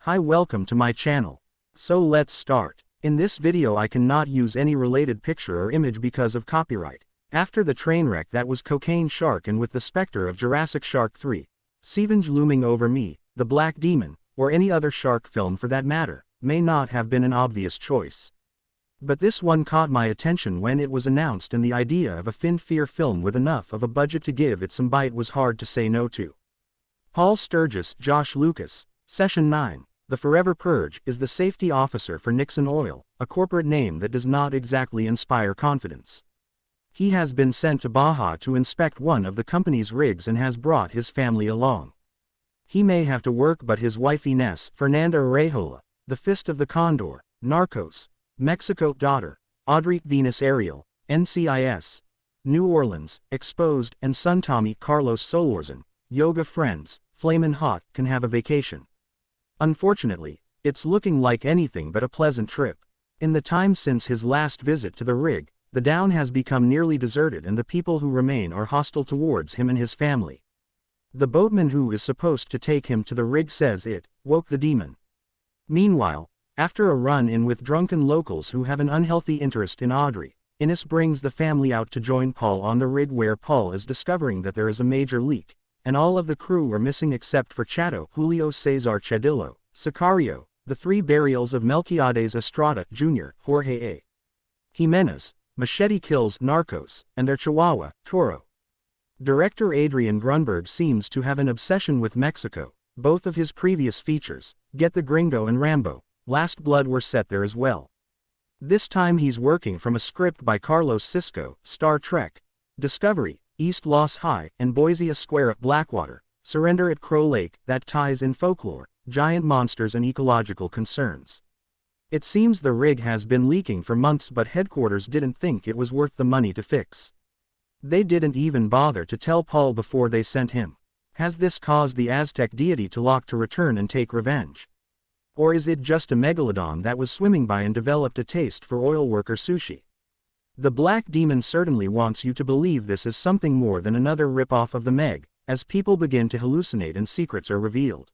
Hi, welcome to my channel. So let's start. In this video I cannot use any related picture or image because of copyright. After the train wreck that was Cocaine Shark and with the specter of Jurassic Shark 3, Sevenge looming over me, The Black Demon, or any other shark film for that matter, may not have been an obvious choice. But this one caught my attention when it was announced, and the idea of a Fin Fear film with enough of a budget to give it some bite was hard to say no to. Paul Sturgis, Josh Lucas, Session 9, The Forever Purge, is the safety officer for Nixon Oil, a corporate name that does not exactly inspire confidence. He has been sent to Baja to inspect one of the company's rigs and has brought his family along. He may have to work, but his wife Inés, Fernanda Orejola, The Fist of the Condor, Narcos, Mexico daughter, Audrey Venus Ariel, NCIS, New Orleans, Exposed, and son Tommy Carlos Solorzan, Yoga Friends, Flamin' Hot, can have a vacation. Unfortunately, it's looking like anything but a pleasant trip. In the time since his last visit to the rig, the Down has become nearly deserted and the people who remain are hostile towards him and his family. The boatman who is supposed to take him to the rig says it woke the demon. Meanwhile, after a run-in with drunken locals who have an unhealthy interest in Audrey, Inés brings the family out to join Paul on the rig, where Paul is discovering that there is a major leak, and all of the crew are missing except for Chato, Julio Cesar Chadillo, Sicario, the three burials of Melquiades Estrada Jr., Jorge A. Jimenez, Machete Kills, Narcos, and their chihuahua, Toro. Director Adrian Grunberg seems to have an obsession with Mexico. Both of his previous features, Get the Gringo and Rambo, Last Blood, were set there as well. This time he's working from a script by Carlos Cisco, Star Trek, Discovery, East Los High, and Boise Square at Blackwater, Surrender at Crow Lake, that ties in folklore, giant monsters and ecological concerns. It seems the rig has been leaking for months, but headquarters didn't think it was worth the money to fix. They didn't even bother to tell Paul before they sent him. Has this caused the Aztec deity Tlaloc to return and take revenge? Or is it just a megalodon that was swimming by and developed a taste for oil worker sushi? The Black Demon certainly wants you to believe this is something more than another rip-off of the Meg, as people begin to hallucinate and secrets are revealed.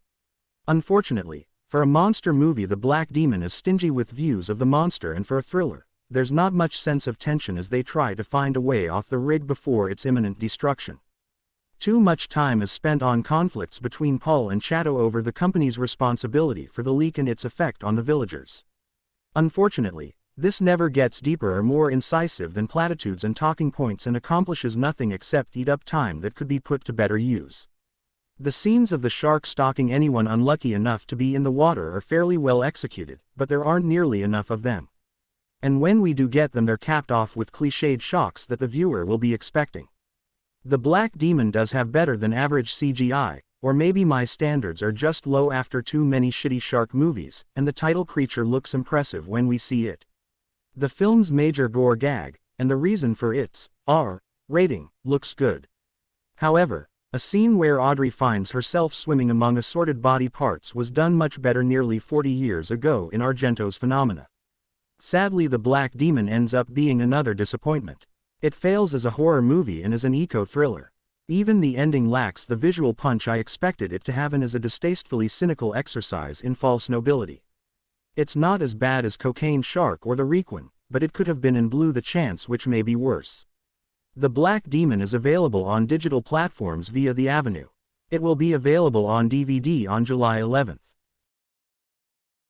Unfortunately, for a monster movie, The Black Demon is stingy with views of the monster, and for a thriller, there's not much sense of tension as they try to find a way off the rig before its imminent destruction. Too much time is spent on conflicts between Paul and Chato over the company's responsibility for the leak and its effect on the villagers. Unfortunately, this never gets deeper or more incisive than platitudes and talking points and accomplishes nothing except eat up time that could be put to better use. The scenes of the shark stalking anyone unlucky enough to be in the water are fairly well executed, but there aren't nearly enough of them. And when we do get them, they're capped off with cliched shocks that the viewer will be expecting. The Black Demon does have better than average CGI, or maybe my standards are just low after too many shitty shark movies, and the title creature looks impressive when we see it. The film's major gore gag, and the reason for its R rating, looks good. However, a scene where Audrey finds herself swimming among assorted body parts was done much better nearly 40 years ago in Argento's Phenomena. Sadly, The Black Demon ends up being another disappointment. It fails as a horror movie and as an eco-thriller. Even the ending lacks the visual punch I expected it to have and is a distastefully cynical exercise in false nobility. It's not as bad as Cocaine Shark or The Requin, but it could have been and blew the chance, which may be worse. The Black Demon is available on digital platforms via The Avenue. It will be available on DVD on July 11th.